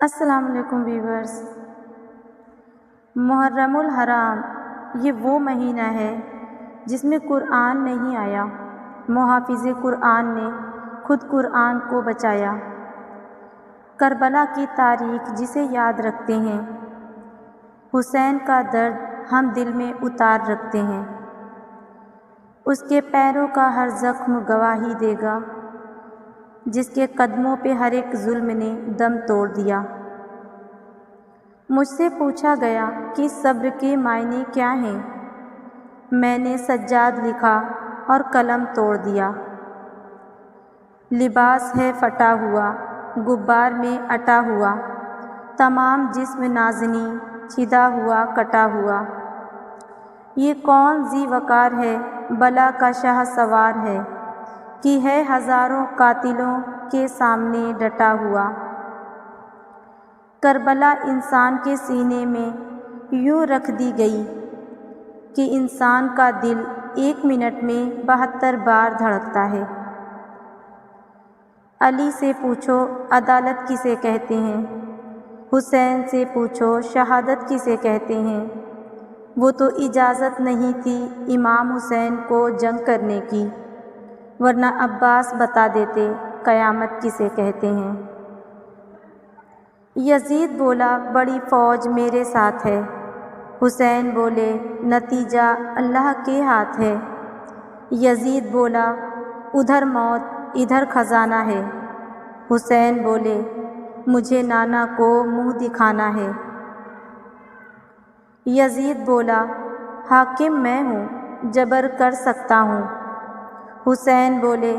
السلام علیکم ویورز۔ محرم الحرام یہ وہ مہینہ ہے جس میں قرآن نہیں آیا۔ محافظ قرآن نے خود قرآن کو بچایا۔ کربلا کی تاریخ جسے یاد رکھتے ہیں، حسین کا درد ہم دل میں اتار رکھتے ہیں۔ اس کے پیروں کا ہر زخم گواہی دے گا، جس کے قدموں پہ ہر ایک ظلم نے دم توڑ دیا۔ مجھ سے پوچھا گیا کہ صبر کے معنی کیا ہیں؟ میں نے سجاد لکھا اور قلم توڑ دیا۔ لباس ہے پھٹا ہوا، غبار میں اٹا ہوا، تمام جسم نازنی چھدا ہوا کٹا ہوا۔ یہ کون ذی وقار ہے، بلا کا شاہ سوار ہے، کہ ہے ہزاروں قاتلوں کے سامنے ڈٹا ہوا۔ کربلا انسان کے سینے میں یوں رکھ دی گئی کہ انسان کا دل 1 منٹ میں 72 بار دھڑکتا ہے۔ علی سے پوچھو عدالت کسے کہتے ہیں، حسین سے پوچھو شہادت کسے کہتے ہیں۔ وہ تو اجازت نہیں تھی امام حسین کو جنگ کرنے کی، ورنہ عباس بتا دیتے قیامت کسے کہتے ہیں۔ یزید بولا بڑی فوج میرے ساتھ ہے، حسین بولے نتیجہ اللہ کے ہاتھ ہے۔ یزید بولا ادھر موت ادھر خزانہ ہے، حسین بولے مجھے نانا کو منہ دکھانا ہے۔ یزید بولا حاکم میں ہوں، جبر کر سکتا ہوں، حسین بولے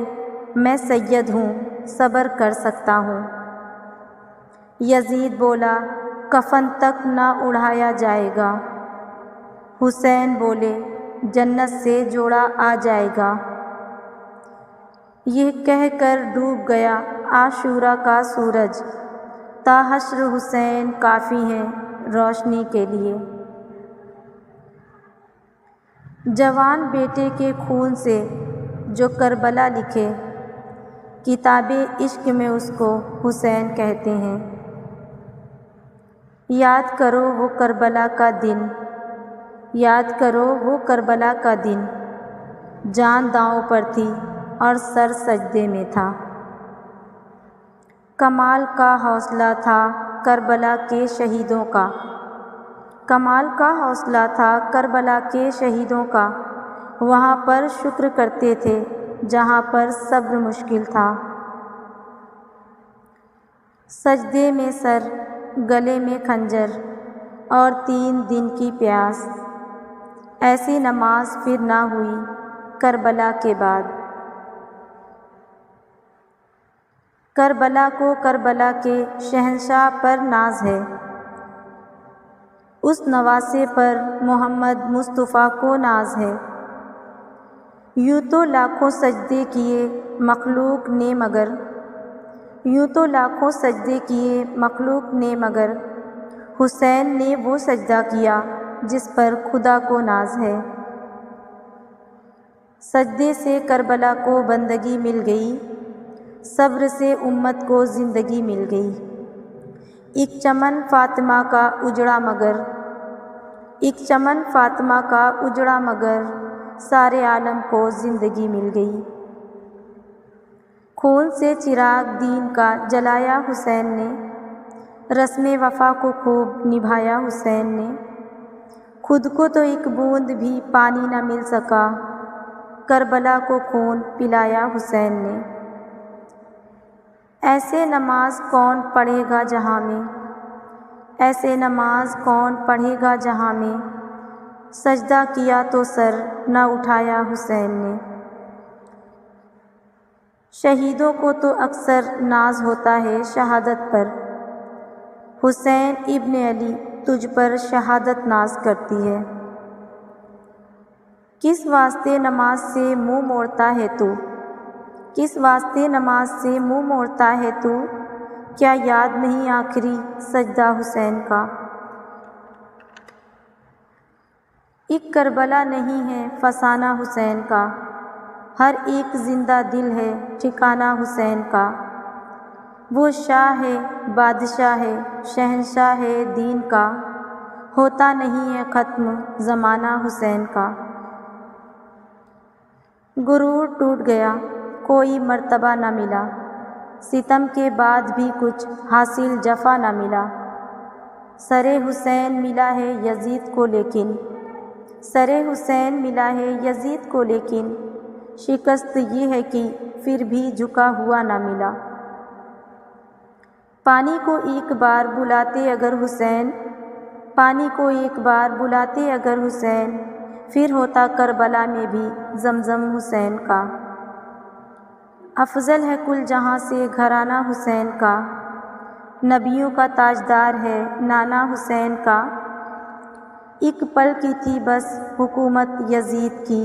میں سید ہوں، صبر کر سکتا ہوں۔ یزید بولا کفن تک نہ اڑایا جائے گا، حسین بولے جنت سے جوڑا آ جائے گا۔ یہ کہہ کر ڈوب گیا عاشورہ کا سورج، تا حشر حسین کافی ہیں روشنی کے لیے۔ جوان بیٹے کے خون سے جو کربلا لکھے، کتاب عشق میں اس کو حسین کہتے ہیں۔ یاد کرو وہ کربلا کا دن، یاد کرو وہ کربلا کا دن، جان داؤں پر تھی اور سر سجدے میں تھا۔ کمال کا حوصلہ تھا کربلا کے شہیدوں کا، کمال کا حوصلہ تھا کربلا کے شہیدوں کا۔ وہاں پر شکر کرتے تھے جہاں پر صبر مشکل تھا۔ سجدے میں سر، گلے میں خنجر اور 3 دن کی پیاس، ایسی نماز پھر نہ ہوئی کربلا کے بعد۔ کربلا کو کربلا کے شہنشاہ پر ناز ہے، اس نواسے پر محمد مصطفیٰ کو ناز ہے۔ یوں تو لاکھوں سجدے کیے مخلوق نے مگر، یوں تو لاکھوں سجدے کیے مخلوق نے مگر، حسین نے وہ سجدہ کیا جس پر خدا کو ناز ہے۔ سجدے سے کربلا کو بندگی مل گئی، صبر سے امت کو زندگی مل گئی۔ ایک چمن فاطمہ کا اجڑا مگر، ایک چمن فاطمہ کا اجڑا مگر، سارے عالم کو زندگی مل گئی۔ خون سے چراغ دین کا جلایا حسین نے، رسم وفا کو خوب نبھایا حسین نے۔ خود کو تو ایک بوند بھی پانی نہ مل سکا، کربلا کو خون پلایا حسین نے۔ ایسے نماز کون پڑھے گا جہاں میں، ایسے نماز کون پڑھے گا جہاں میں، سجدہ کیا تو سر نہ اٹھایا حسین نے۔ شہیدوں کو تو اکثر ناز ہوتا ہے شہادت پر، حسین ابن علی تجھ پر شہادت ناز کرتی ہے۔ کس واسطے نماز سے منہ موڑتا ہے تو، کس واسطے نماز سے منہ موڑتا ہے تو، کیا یاد نہیں آخری سجدہ حسین کا۔ ایک کربلا نہیں ہے فسانہ حسین کا، ہر ایک زندہ دل ہے ٹھکانہ حسین کا۔ وہ شاہ ہے بادشاہ ہے شہنشاہ ہے دین کا، ہوتا نہیں ہے ختم زمانہ حسین کا۔ غرور ٹوٹ گیا کوئی مرتبہ نہ ملا، ستم کے بعد بھی کچھ حاصل جفا نہ ملا۔ سر حسین ملا ہے یزید کو لیکن، سر حسین ملا ہے یزید کو لیکن، شکست یہ ہے کہ پھر بھی جھکا ہوا نہ ملا۔ پانی کو ایک بار بلاتے اگر حسین، پانی کو ایک بار بلاتے اگر حسین، پھر ہوتا کربلا میں بھی زمزم حسین کا۔ افضل ہے کل جہاں سے گھرانہ حسین کا، نبیوں کا تاجدار ہے نانا حسین کا۔ ایک پل کی تھی بس حکومت یزید کی،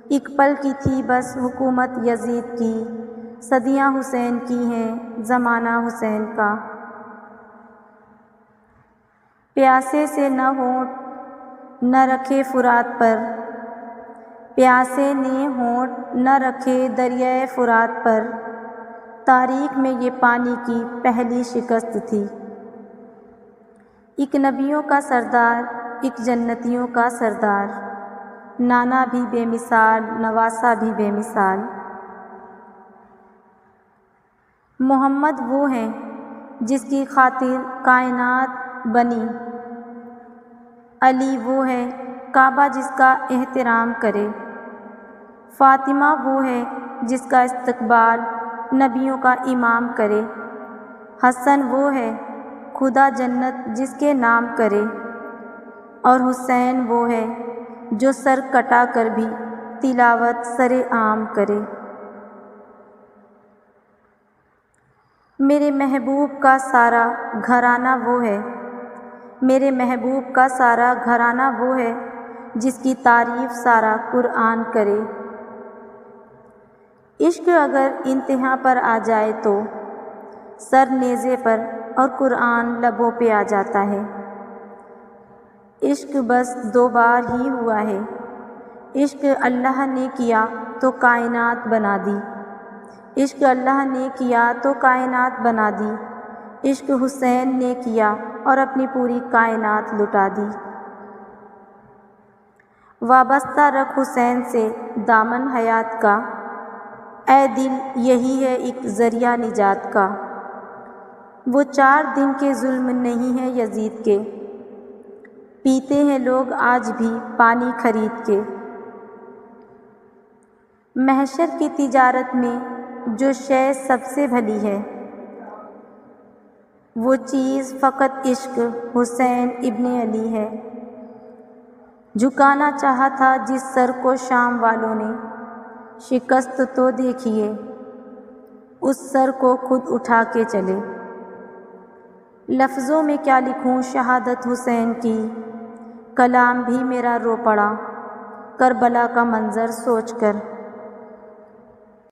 ایک پل کی تھی بس حکومت یزید کی، صدیاں حسین کی ہیں زمانہ حسین کا۔ پیاسے سے نہ ہونٹ نہ رکھے فرات پر، پیاسے نے ہونٹ نہ رکھے دریائے فرات پر، تاریخ میں یہ پانی کی پہلی شکست تھی۔ ایک نبیوں کا سردار ایک جنتیوں کا سردار، نانا بھی بے مثال نواسہ بھی بے مثال۔ محمد وہ ہیں جس کی خاطر کائنات بنی، علی وہ ہے کعبہ جس کا احترام کرے، فاطمہ وہ ہے جس کا استقبال نبیوں کا امام کرے، حسن وہ ہے خدا جنت جس کے نام کرے، اور حسین وہ ہے جو سر کٹا کر بھی تلاوت سر عام کرے۔ میرے محبوب کا سارا گھرانہ وہ ہے، میرے محبوب کا سارا گھرانہ وہ ہے جس کی تعریف سارا قرآن کرے۔ عشق اگر انتہا پر آ جائے تو سر نیزے پر اور قرآن لبوں پہ آ جاتا ہے۔ عشق بس 2 بار ہی ہوا ہے، عشق اللہ نے کیا تو کائنات بنا دی، عشق اللہ نے کیا تو کائنات بنا دی، عشق حسین نے کیا اور اپنی پوری کائنات لٹا دی۔ وابستہ رکھ حسین سے دامن حیات کا، اے دل یہی ہے ایک ذریعہ نجات کا۔ وہ 4 دن کے ظلم نہیں ہیں یزید کے، پیتے ہیں لوگ آج بھی پانی خرید کے۔ محشر کی تجارت میں جو شے سب سے بھلی ہے، وہ چیز فقط عشق حسین ابن علی ہے۔ جھکانا چاہا تھا جس سر کو شام والوں نے، شکست تو دیکھیے اس سر کو خود اٹھا کے چلے۔ لفظوں میں کیا لکھوں شہادت حسین کی، کلام بھی میرا رو پڑا کربلا کا منظر سوچ کر۔